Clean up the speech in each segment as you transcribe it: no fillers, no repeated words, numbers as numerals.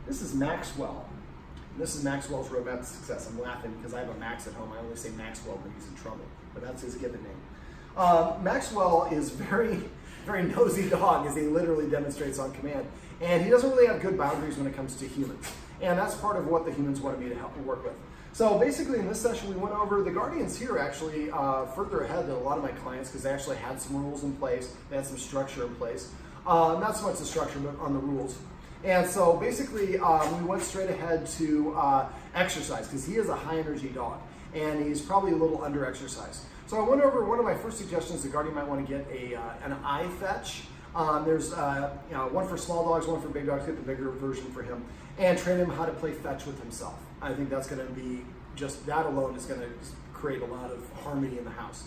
This is Maxwell. This is Maxwell's Roadmap to Success. I'm laughing because I have a Max at home. I only say Maxwell when he's in trouble, but that's his given name. Maxwell is very nosy dog, as he literally demonstrates on command. And he doesn't really have good boundaries when it comes to humans. And that's part of what the humans wanted me to help work with. So basically in this session we went over, the Guardians here actually further ahead than a lot of my clients because they actually had some rules in place, they had some structure in place. Not so much the structure, but on the rules. And so basically we went straight ahead to exercise because he is a high energy dog and he's probably a little under exercised. So I went over one of my first suggestions, the Guardian might want to get an eye fetch. There's one for small dogs, one for big dogs, get the bigger version for him, and train him how to play fetch with himself. I think that's going to be, just that alone is going to create a lot of harmony in the house.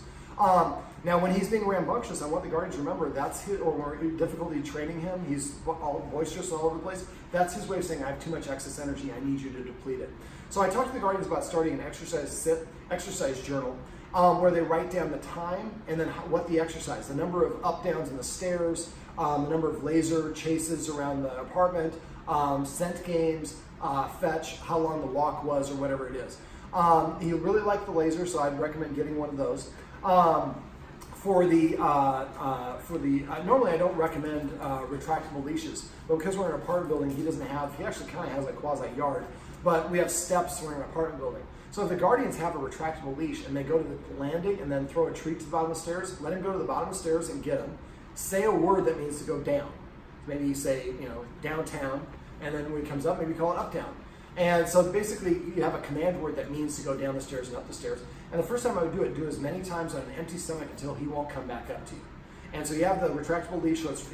Now when he's being rambunctious, I want the Guardians to remember that's his, or difficulty training him, he's all boisterous all over the place, that's his way of saying I have too much excess energy, I need you to deplete it. So I talked to the Guardians about starting an exercise journal, where they write down the time and then what the exercise, the number of up downs in the stairs, the number of laser chases around the apartment, scent games, fetch, how long the walk was or whatever it is. He really liked the laser, so I'd recommend getting one of those. Normally I don't recommend retractable leashes, but because we're in an apartment building, he actually kind of has a quasi yard, but we have steps when we're in an apartment building. So if the Guardians have a retractable leash and they go to the landing and then throw a treat to the bottom of the stairs, let him go to the bottom of the stairs and get him. Say a word that means to go down. Maybe you say, downtown, and then when he comes up, maybe call it up down. And so basically you have a command word that means to go down the stairs and up the stairs. And the first time I would do it as many times on an empty stomach until he won't come back up to you. And so you have the retractable leash, so it's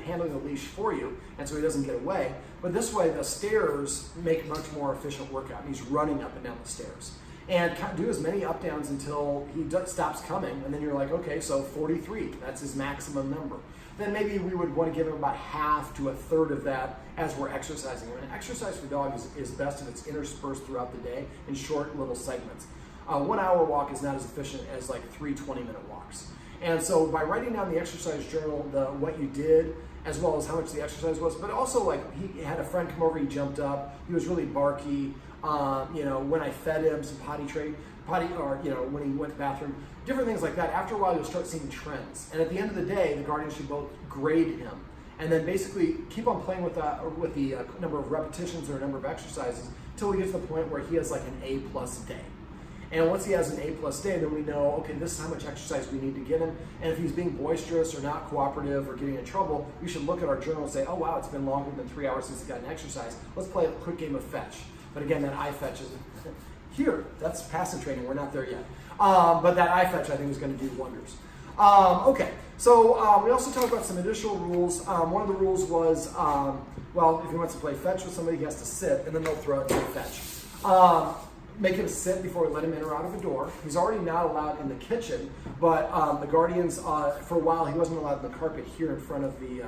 handling the leash for you, and so he doesn't get away. But this way, the stairs make much more efficient workout, and he's running up and down the stairs. And do as many up downs until he stops coming, and then you're like, okay, so 43, that's his maximum number. Then maybe we would want to give him about half to a third of that as we're exercising. I mean, exercise for dog is best if it's interspersed throughout the day in short little segments. 1 hour walk is not as efficient as like 3 20-minute walks. And so by writing down the exercise journal, what you did, as well as how much the exercise was, but also like he had a friend come over, he jumped up, he was really barky. When I fed him some when he went to the bathroom, different things like that. After a while, you'll start seeing trends. And at the end of the day, the Guardians should both grade him and then basically keep on playing with the number of repetitions or number of exercises until we get to the point where he has like an A+ day. And once he has an A+ day, then we know, okay, this is how much exercise we need to get him. And if he's being boisterous or not cooperative or getting in trouble, we should look at our journal and say, oh wow, it's been longer than 3 hours since he got an exercise. Let's play a quick game of fetch. But again, that eye fetch isn't here. That's passive training. We're not there yet. But that eye fetch, I think, is going to do wonders. Okay, so we also talked about some additional rules. One of the rules was, if he wants to play fetch with somebody, he has to sit, and then they'll throw it to fetch. Make him sit before we let him in or out of a door. He's already not allowed in the kitchen, but the Guardians, for a while, he wasn't allowed in the carpet here in front of the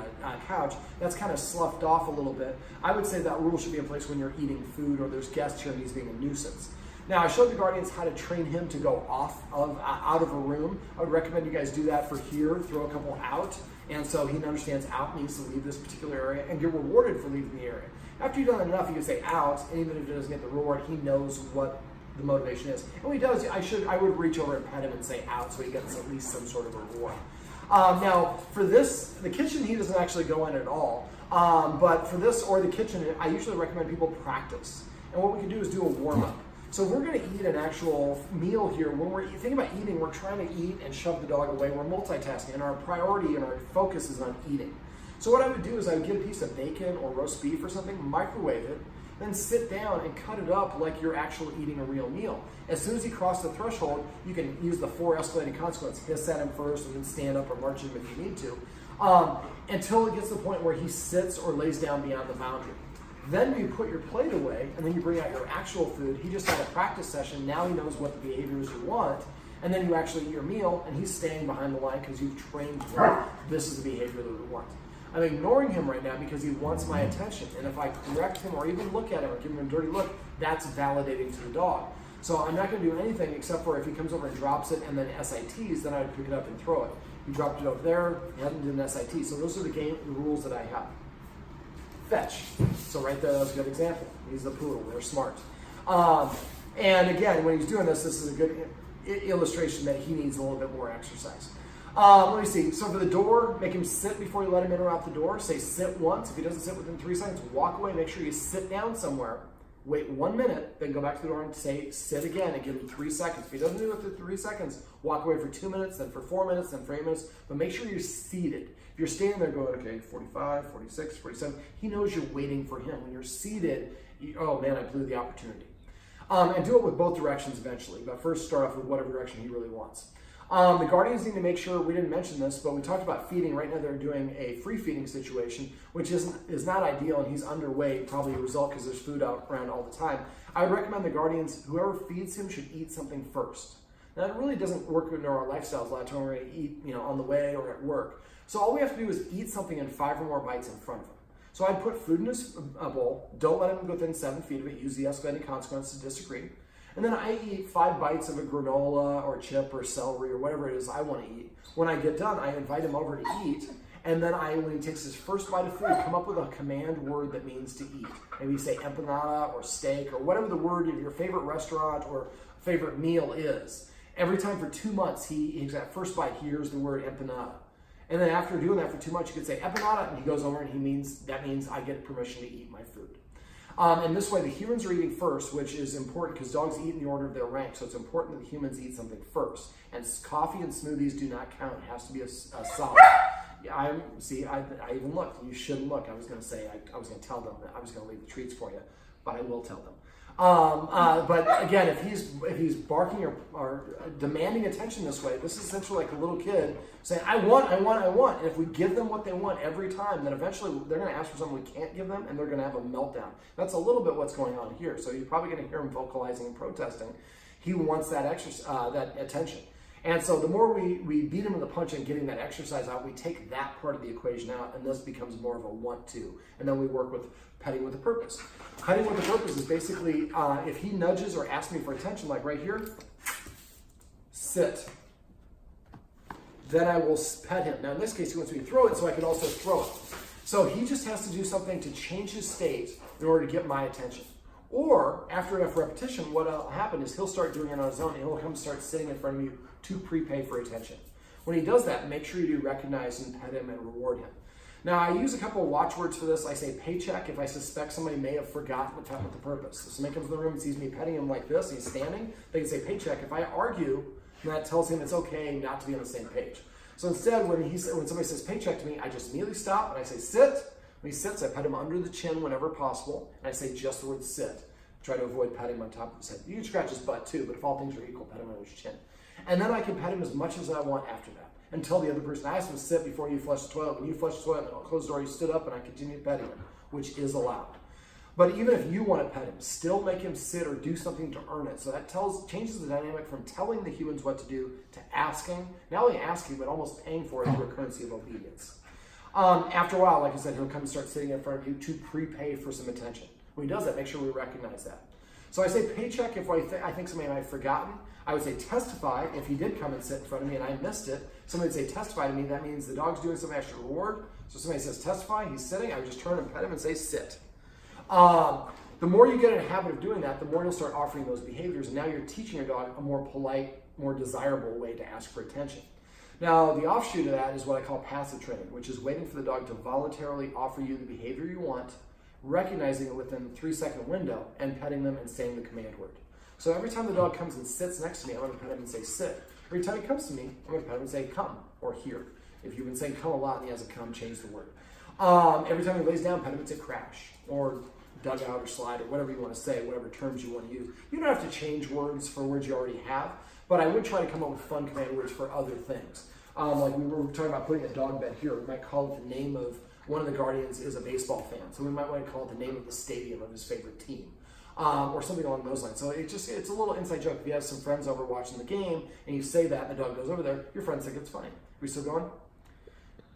couch. That's kind of sloughed off a little bit. I would say that rule should be in place when you're eating food or there's guests here and he's being a nuisance. Now, I showed the Guardians how to train him to go out of a room. I would recommend you guys do that for here, throw a couple out, and so he understands out means to leave this particular area and get rewarded for leaving the area. After you've done enough, you can say out, and even if he doesn't get the reward, he knows what the motivation is. And when he does, I would reach over and pet him and say out, so he gets at least some sort of reward. Now, for this, the kitchen, he doesn't actually go in at all. But for this or the kitchen, I usually recommend people practice. And what we can do is do a warm-up. So if we're going to eat an actual meal here, when we're thinking about eating, we're trying to eat and shove the dog away. We're multitasking, and our priority and our focus is on eating. So what I would do is I would get a piece of bacon or roast beef or something, microwave it, then sit down and cut it up like you're actually eating a real meal. As soon as he crosses the threshold, you can use the 4 escalating consequences. Hiss at him first and then stand up or march him if you need to, until it gets to the point where he sits or lays down beyond the boundary. Then you put your plate away and then you bring out your actual food. He just had a practice session. Now he knows what the behaviors you want. And then you actually eat your meal and he's staying behind the line because you've trained him. This is the behavior that we want. I'm ignoring him right now because he wants my attention. And if I correct him or even look at him or give him a dirty look, that's validating to the dog. So I'm not going to do anything except for if he comes over and drops it and then SITs, then I'd pick it up and throw it. He dropped it over there, he hadn't done an SIT. So those are the rules that I have. fetch. So right there, that's a good example. He's the poodle. They're smart. And again, when he's doing this is a good illustration that he needs a little bit more exercise. Let me see. So for the door, make him sit before you let him in or out the door. Say sit once. If he doesn't sit within 3 seconds, walk away. Make sure you sit down somewhere. Wait 1 minute, then go back to the door and say sit again and give him 3 seconds. If he doesn't do it for 3 seconds, walk away for 2 minutes, then for 4 minutes, then for 8 minutes. But make sure you're seated. If you're standing there going, okay, 45, 46, 47, he knows you're waiting for him. When you're seated, oh man, I blew the opportunity. And do it with both directions eventually, but first start off with whatever direction he really wants. The guardians need to make sure, we didn't mention this, but we talked about feeding. Right now they're doing a free feeding situation, which is not ideal, and he's underweight, probably a result because there's food out around all the time. I would recommend the guardians, whoever feeds him should eat something first. Now it really doesn't work in our lifestyles. A lot of time we're going to eat on the way or at work. So all we have to do is eat something in 5 or more bites in front of him. So I'd put food in his bowl, don't let him go within 7 feet of it, use the escalating consequences to disagree. And then I eat 5 bites of a granola or chip or celery or whatever it is I want to eat. When I get done, I invite him over to eat. And then when he takes his first bite of food, come up with a command word that means to eat. Maybe say empanada or steak or whatever the word of your favorite restaurant or favorite meal is. Every time for 2 months, he's that first bite, he hears the word empanada. And then after doing that for 2 months, you could say empanada, and he goes over and that means I get permission to eat my food. And this way, the humans are eating first, which is important because dogs eat in the order of their rank, so it's important that the humans eat something first. And coffee and smoothies do not count. It has to be a solid. Yeah, I even looked. You shouldn't look. I was going to say, I was going to tell them that I was going to leave the treats for you, but I will tell them. But again, if he's barking or demanding attention this way, this is essentially like a little kid saying, I want. And if we give them what they want every time, then eventually they're going to ask for something we can't give them, and they're going to have a meltdown. That's a little bit what's going on here. So you're probably going to hear him vocalizing and protesting. He wants that that attention. And so the more we beat him in the punch and getting that exercise out, we take that part of the equation out, and this becomes more of a want-to. And then we work with petting with a purpose. Petting with a purpose is basically, if he nudges or asks me for attention, like right here, sit. Then I will pet him. Now in this case, he wants me to throw it, so I can also throw it. So he just has to do something to change his state in order to get my attention. Or, after enough repetition, what will happen is he'll start doing it on his own, and he'll come start sitting in front of you to prepay for attention. When he does that, make sure you do recognize and pet him and reward him. Now, I use a couple of watchwords for this. I say paycheck if I suspect somebody may have forgotten the pet with the purpose. So somebody comes in the room and sees me petting him like this, and he's standing, they can say paycheck. If I argue, that tells him it's okay not to be on the same page. So instead, when somebody says paycheck to me, I just immediately stop and I say sit. When he sits, I pet him under the chin whenever possible, and I say just the word sit. Try to avoid petting him on top of his head. You can scratch his butt too, but if all things are equal, pet him on his chin. And then I can pet him as much as I want after that, until the other person, I asked him to sit before you flush the toilet. When you flush the toilet and I'll close the door, you stood up and I continued petting him, which is allowed. But even if you want to pet him, still make him sit or do something to earn it. So that changes the dynamic from telling the humans what to do to asking, not only asking, but almost paying for it through a currency of obedience. After a while, like I said, he'll come and start sitting in front of you to prepay for some attention. When he does that, make sure we recognize that. So I say paycheck if I think somebody might have forgotten. I would say testify if he did come and sit in front of me and I missed it. Somebody would say testify to me. That means the dog's doing something I should reward. So somebody says testify, he's sitting. I would just turn and pet him and say sit. The more you get in a habit of doing that, the more you'll start offering those behaviors. And now you're teaching your dog a more polite, more desirable way to ask for attention. Now, the offshoot of that is what I call passive training, which is waiting for the dog to voluntarily offer you the behavior you want, recognizing it within the 3-second window, and petting them and saying the command word. So every time the dog comes and sits next to me, I'm going to pet him and say sit. Every time he comes to me, I'm going to pet him and say come or here. If you've been saying come a lot and he hasn't come, change the word. Every time he lays down, pet him and say crash or dug out or slide or whatever you want to say, whatever terms you want to use. You don't have to change words for words you already have, but I would try to come up with fun command words for other things. Like we were talking about putting a dog bed here. We might call it the name of one of the guardians is a baseball fan, so we might want to call it the name of the stadium of his favorite team. Or something along those lines. So it's a little inside joke. If you have some friends over watching the game and you say that and the dog goes over there, your friends think it's funny. Are we still going?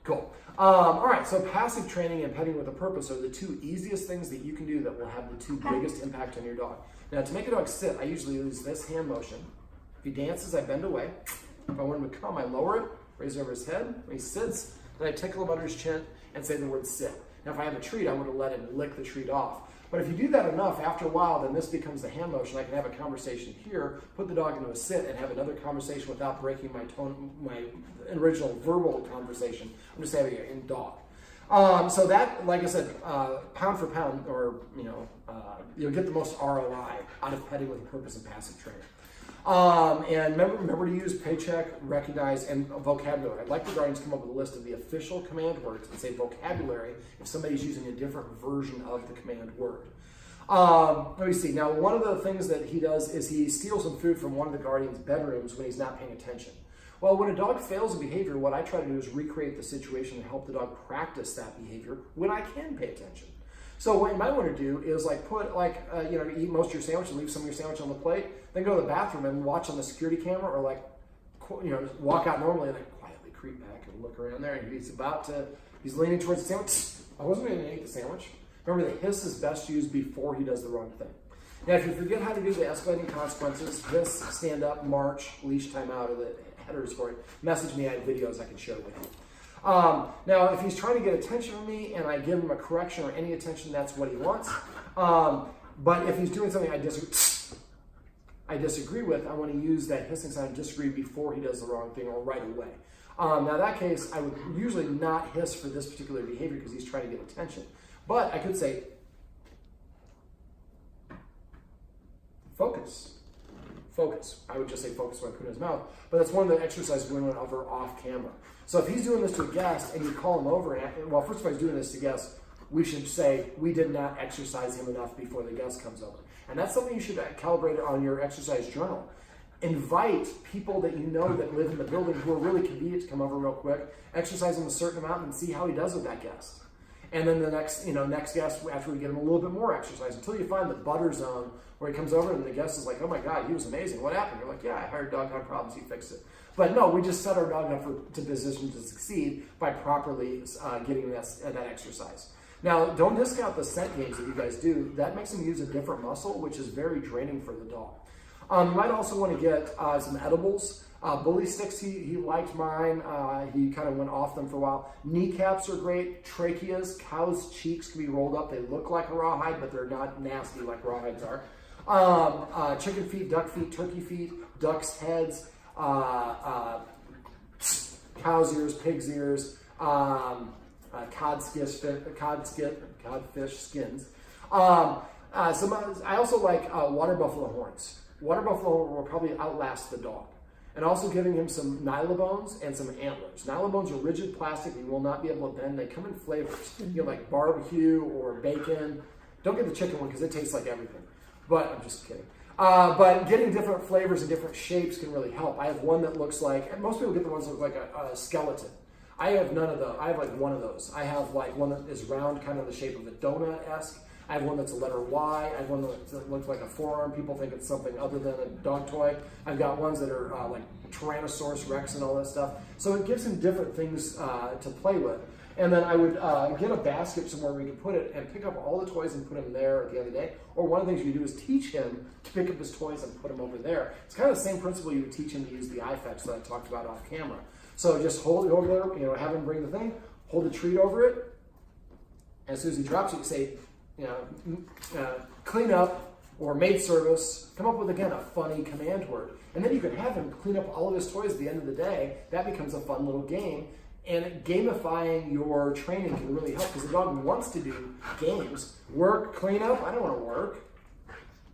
Cool. All right, so passive training and petting with a purpose are the two easiest things that you can do that will have the two biggest impact on your dog. Now, to make a dog sit, I usually use this hand motion. If he dances, I bend away. If I want him to come, I lower it, raise it over his head. When he sits, then I tickle him under his chin and say the word sit. Now, if I have a treat, I would have let him lick the treat off. But if you do that enough, after a while, then this becomes the hand motion. I can have a conversation here, put the dog into a sit, and have another conversation without breaking my tone, my original verbal conversation. I'm just having it in dog. So that, like I said, pound for pound, or you'll get the most ROI out of petting with a purpose and passive training. And remember to use paycheck, recognize, and vocabulary. I'd like the guardians to come up with a list of the official command words and say vocabulary if somebody's using a different version of the command word. Let me see. Now, one of the things that he does is he steals some food from one of the guardian's bedrooms when he's not paying attention. Well, when a dog fails a behavior, what I try to do is recreate the situation and help the dog practice that behavior when I can pay attention. So what you might want to do is put eat most of your sandwich and leave some of your sandwich on the plate, then go to the bathroom and watch on the security camera, or just walk out normally and then quietly creep back and look around there, and he's leaning towards the sandwich. I wasn't going to eat the sandwich. Remember, the hiss is best used before he does the wrong thing. Now, if you forget how to do the escalating consequences, hiss, stand up, march, leash, time out, or the headers for it, message me. I have videos I can share with you. Now, if he's trying to get attention from me and I give him a correction or any attention, that's what he wants. But if he's doing something I disagree with, I want to use that hissing sign, disagree, before he does the wrong thing or right away. Now, in that case, I would usually not hiss for this particular behavior because he's trying to get attention. But I could say, focus. Focus. I would just say focus when I put it in his mouth. But that's one of the exercises we want to offer off camera. So if he's doing this to a guest and you call him over, first of all, he's doing this to guests, we should say, we did not exercise him enough before the guest comes over. And that's something you should calibrate on your exercise journal. Invite people that you know that live in the building who are really convenient to come over real quick, exercise him a certain amount and see how he does with that guest. And then the next guest, after we get him a little bit more exercise, until you find the butter zone where he comes over and the guest is like, oh my God, he was amazing. What happened? You're like, yeah, I hired a dog, had problems, he fixed it. But no, we just set our dog up to position to succeed by properly getting that exercise. Now, don't discount the scent games that you guys do. That makes him use a different muscle, which is very draining for the dog. You might also want to get some edibles. Bully sticks, he liked mine. He kind of went off them for a while. Kneecaps are great. Tracheas, cows' cheeks can be rolled up. They look like a rawhide, but they're not nasty like rawhides are. Chicken feet, duck feet, turkey feet, ducks' heads, cow's ears, pig's ears, codfish skins. I also like water buffalo horns. Water buffalo will probably outlast the dog. And also giving him some nylobones and some antlers. Nylobones are rigid plastic and you will not be able to bend. They come in flavors, like barbecue or bacon. Don't get the chicken one because it tastes like everything. But I'm just kidding. But getting different flavors and different shapes can really help. I have one that looks like, and most people get the ones that look like a skeleton. I have none of those. I have one of those. I have one that is round, kind of the shape of a donut-esque. I have one that's a letter Y. I have one that looks like a forearm. People think it's something other than a dog toy. I've got ones that are like Tyrannosaurus Rex and all that stuff. So it gives him different things to play with. And then I would get a basket somewhere where we can put it and pick up all the toys and put them there at the end of the day. Or one of the things you do is teach him to pick up his toys and put them over there. It's kind of the same principle you would teach him to use the iFetch that I talked about off camera. So just hold it over there, have him bring the thing, hold the treat over it. And as soon as he drops it, you say, clean up or maid service. Come up with, again, a funny command word. And then you can have him clean up all of his toys at the end of the day. That becomes a fun little game. And gamifying your training can really help because the dog wants to do games. Work, clean up, I don't want to work.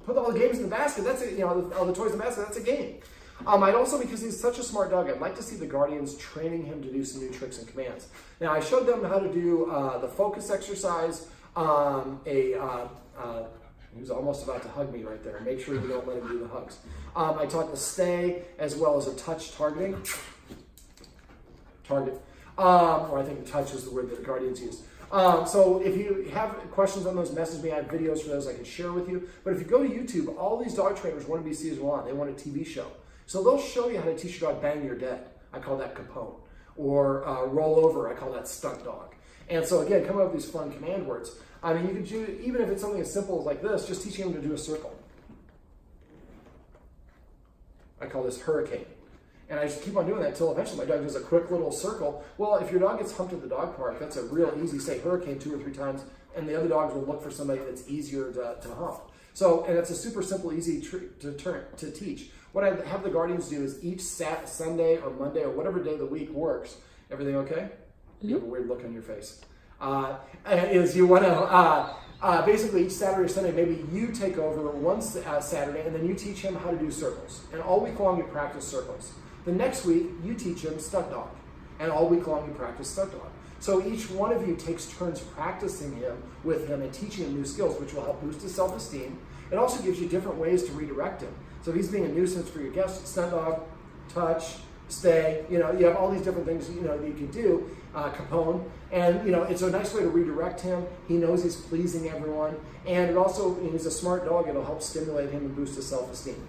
Put all the games in the basket, that's it, all the toys in the basket, that's a game. I'd also, because he's such a smart dog, I'd like to see the guardians training him to do some new tricks and commands. Now, I showed them how to do the focus exercise. He was almost about to hug me right there. Make sure you don't let him do the hugs. I taught the stay as well as a touch targeting. Target. Or I think touch is the word that the guardians use. So if you have questions on those, message me. I have videos for those I can share with you. But if you go to YouTube, all these dog trainers want to be season one. They want a TV show. So they'll show you how to teach your dog bang you're dead. I call that Capone. Or roll over. I call that stunt dog. And so again, come up with these fun command words. I mean, you could do, even if it's something as simple as like this, just teaching him to do a circle. I call this hurricane. And I just keep on doing that until eventually my dog does a quick little circle. Well, if your dog gets humped at the dog park, that's a real easy, say, hurricane 2 or 3 times, and the other dogs will look for somebody that's easier to hump. So, and it's a super simple, easy to teach. What I have the guardians do is each Sunday or Monday or whatever day of the week works. Everything okay? You have a weird look on your face. Is you want to, basically each Saturday or Sunday, maybe you take over one Saturday and then you teach him how to do circles. And all week long you practice circles. The next week you teach him stunt dog. And all week long you practice stunt dog. So each one of you takes turns practicing with him and teaching him new skills, which will help boost his self-esteem. It also gives you different ways to redirect him. So if he's being a nuisance for your guests, stunt dog, touch, stay, you have all these different things, that you can do, Capone, and, it's a nice way to redirect him. He knows he's pleasing everyone, and it also, he's a smart dog, it'll help stimulate him and boost his self-esteem.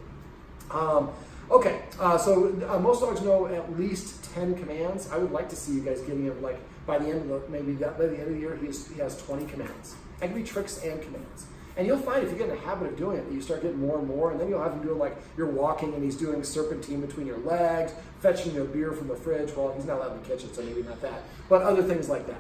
Okay, so most dogs know at least 10 commands. I would like to see you guys getting him, like, by the end of the year, he has 20 commands. That can be tricks and commands. And you'll find if you get in the habit of doing it, you start getting more and more, and then you'll have him doing, like, you're walking and he's doing serpentine between your legs, fetching your beer from the fridge. Well, he's not allowed in the kitchen, so maybe not that. But other things like that.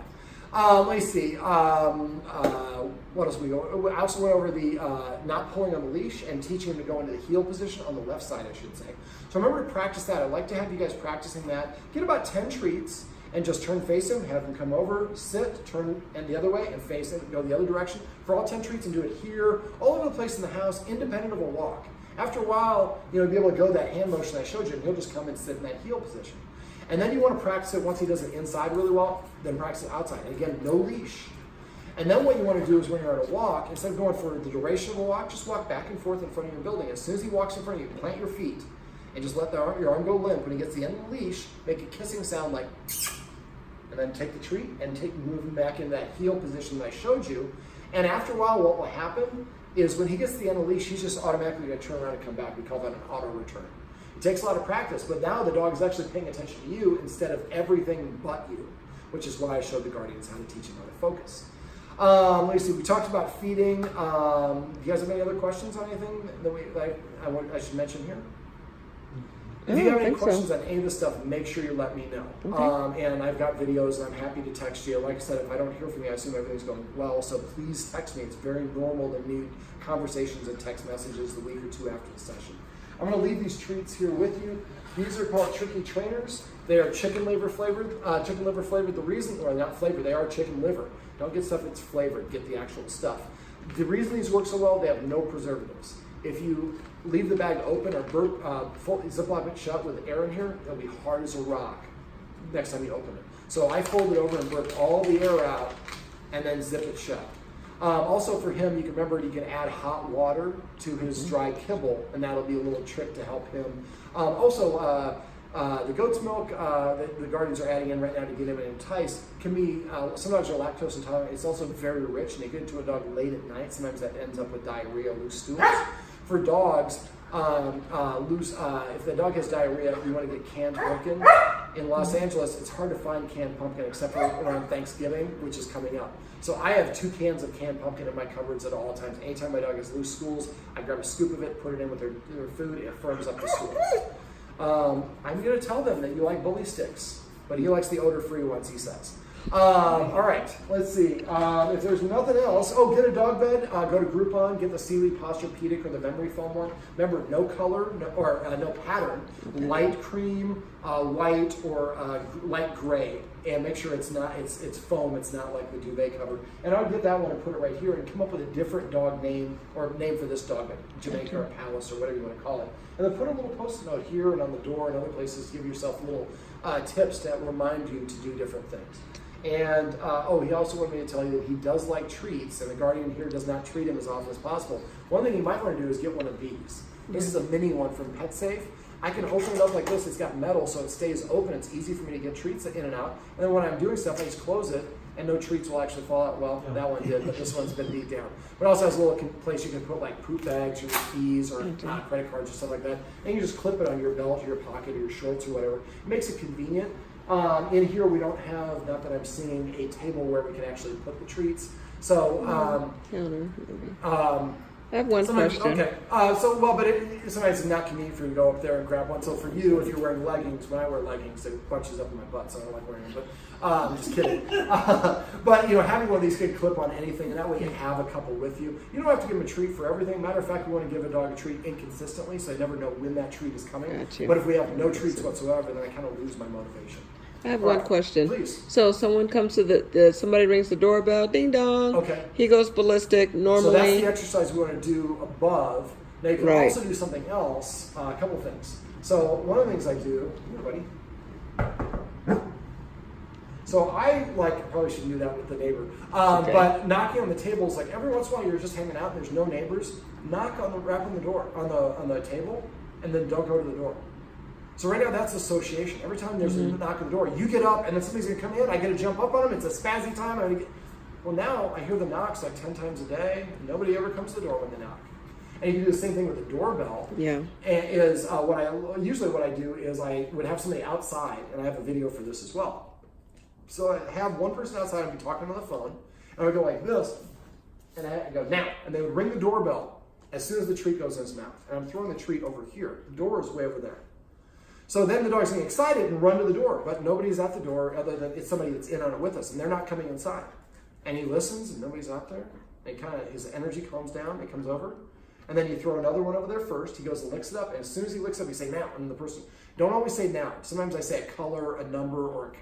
Let me see. What else we go? I also went over the not pulling on the leash and teaching him to go into the heel position on the left side, I should say. So remember to practice that. I'd like to have you guys practicing that. Get about 10 treats. And just turn face him, have him come over, sit, turn and the other way, and face him, go the other direction for all 10 treats, and do it here, all over the place in the house, independent of a walk. After a while, you'll be able to go that hand motion I showed you, and he'll just come and sit in that heel position. And then you want to practice it once he does it inside really well, then practice it outside. And again, no leash. And then what you want to do is when you're on a walk, instead of going for the duration of a walk, just walk back and forth in front of your building. As soon as he walks in front of you, plant your feet, and just let your arm go limp. When he gets to the end of the leash, make a kissing sound like, and then take the treat and move him back in that heel position that I showed you. And after a while, what will happen is when he gets to the end of the leash, he's just automatically going to turn around and come back. We call that an auto return. It takes a lot of practice, but now the dog is actually paying attention to you instead of everything but you, which is why I showed the guardians how to teach him how to focus. Let me see, we talked about feeding. Do you guys have any other questions on anything that I should mention here? If you have any questions on any of this stuff, make sure you let me know. Okay. And I've got videos, and I'm happy to text you. Like I said, if I don't hear from you, I assume everything's going well. So please text me. It's very normal to need conversations and text messages the week or two after the session. I'm going to leave these treats here with you. These are called Tricky Trainers. They are chicken liver flavored. The reason, or not flavored, they are chicken liver. Don't get stuff that's flavored. Get the actual stuff. The reason these work so well, they have no preservatives. If you leave the bag open or Ziploc it shut with air in here, it'll be hard as a rock next time you open it. So I fold it over and burp all the air out and then zip it shut. Also for him, you can remember you can add hot water to his dry kibble, and that'll be a little trick to help him. The goat's milk the guardians are adding in right now to get him enticed can be, some dogs are lactose intolerant. It's also very rich, and they get into a dog late at night. Sometimes that ends up with diarrhea, loose stools. For dogs, if the dog has diarrhea, you want to get canned pumpkin. In Los Angeles, it's hard to find canned pumpkin except for around Thanksgiving, which is coming up. So I have 2 cans of canned pumpkin in my cupboards at all times. Anytime my dog has loose stools, I grab a scoop of it, put it in with their food, it firms up the stools. I'm going to tell them that you like bully sticks, but he likes the odor-free ones, he says. All right, let's see. If there's nothing else, get a dog bed. Go to Groupon, get the Sealy Posturepedic or the memory foam one. Remember, no color no pattern. Light cream, white or light gray, and make sure it's foam. It's not like the duvet cover. And I would get that one and put it right here and come up with a different dog name or name for this dog bed, Jamaica or Palace or whatever you want to call it. And then put a little post-it note here and on the door and other places to give yourself little tips that remind you to do different things. And, he also wanted me to tell you that he does like treats, and the guardian here does not treat him as often as possible. One thing you might want to do is get one of these. This is a mini one from PetSafe. I can open it up like this. It's got metal, so it stays open. It's easy for me to get treats in and out. And then when I'm doing stuff, I just close it, and no treats will actually fall out. Well, that one did, but this one's been beat down. But it also has a little place you can put like poop bags or keys or credit cards or stuff like that. And you just clip it on your belt or your pocket or your shorts or whatever. It makes it convenient. In here we don't have, not that I'm seeing, a table where we can actually put the treats. So, I have one question. Okay. Sometimes it's not convenient for you to go up there and grab one. So for you, if you're wearing leggings, when I wear leggings, it bunches up in my butt, so I don't like wearing them. But I'm just kidding. But having one of these could clip on anything, and that way you have a couple with you. You don't have to give them a treat for everything. Matter of fact, we want to give a dog a treat inconsistently, so they never know when that treat is coming. Gotcha. But if we have no treats whatsoever, then I kind of lose my motivation. I have one question. Please. So someone comes to somebody rings the doorbell, ding dong. Okay. He goes ballistic. Normally. So that's the exercise we want to do above. Now you can also do something else. A couple things. So one of the things I do, here, buddy. So I probably shouldn't do that with the neighbor. But knocking on the tables, like every once in a while you're just hanging out and there's no neighbors. Rap on the door on the table, and then don't go to the door. So right now that's association. Every time there's a knock on the door, you get up and then somebody's gonna come in, I gotta jump up on them, it's a spazzy time. Well, now I hear the knocks like 10 times a day. Nobody ever comes to the door when they knock. And you can do the same thing with the doorbell. Yeah. And what I do is I would have somebody outside, and I have a video for this as well. So I have one person outside, I'd be talking on the phone, and I would go like this, and I go, now, and they would ring the doorbell as soon as the treat goes in his mouth. And I'm throwing the treat over here. The door is way over there. So then the dog's getting excited and run to the door, but nobody's at the door other than it's somebody that's in on it with us, and they're not coming inside. And he listens, and nobody's out there. And his energy calms down, it comes over. And then you throw another one over there first. He goes and licks it up, and as soon as he licks it up, you say now. And the person, don't always say now. Sometimes I say a color, a number, or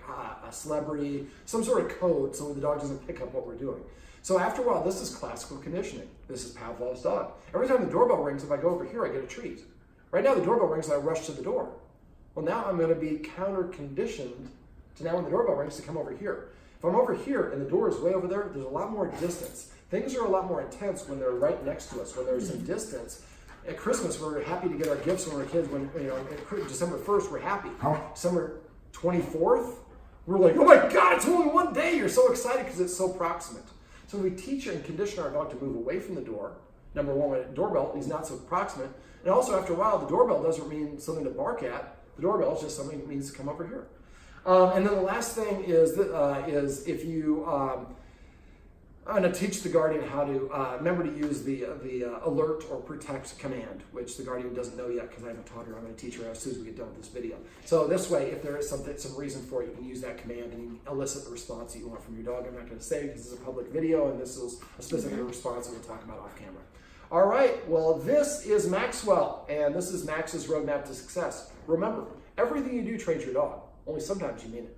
a celebrity, some sort of code so the dog doesn't pick up what we're doing. So after a while, this is classical conditioning. This is Pavlov's dog. Every time the doorbell rings, if I go over here, I get a treat. Right now, the doorbell rings, and I rush to the door. Well, now I'm going to be counter-conditioned to now when the doorbell rings to come over here. If I'm over here and the door is way over there, there's a lot more distance. Things are a lot more intense when they're right next to us, when there's some distance. At Christmas, we're happy to get our gifts when we're kids. When December 1st, we're happy. December 24th, we're like, oh my God, it's only one day. You're so excited because it's so proximate. So we teach and condition our dog to move away from the door. Number one, when a doorbell, he's not so proximate. And also, after a while, the doorbell doesn't mean something to bark at. The doorbell is just something that means to come over here. And then the last thing is if you, I'm going to teach the guardian how to remember to use the alert or protect command, which the guardian doesn't know yet because I haven't taught her. I'm going to teach her as soon as we get done with this video. So this way, if there is some reason for it, you can use that command and you can elicit the response that you want from your dog. I'm not going to say because this is a public video and this is a specific response that we'll talk about off camera. All right, well, this is Maxwell, and this is Max's roadmap to success. Remember, everything you do trains your dog, only sometimes you mean it.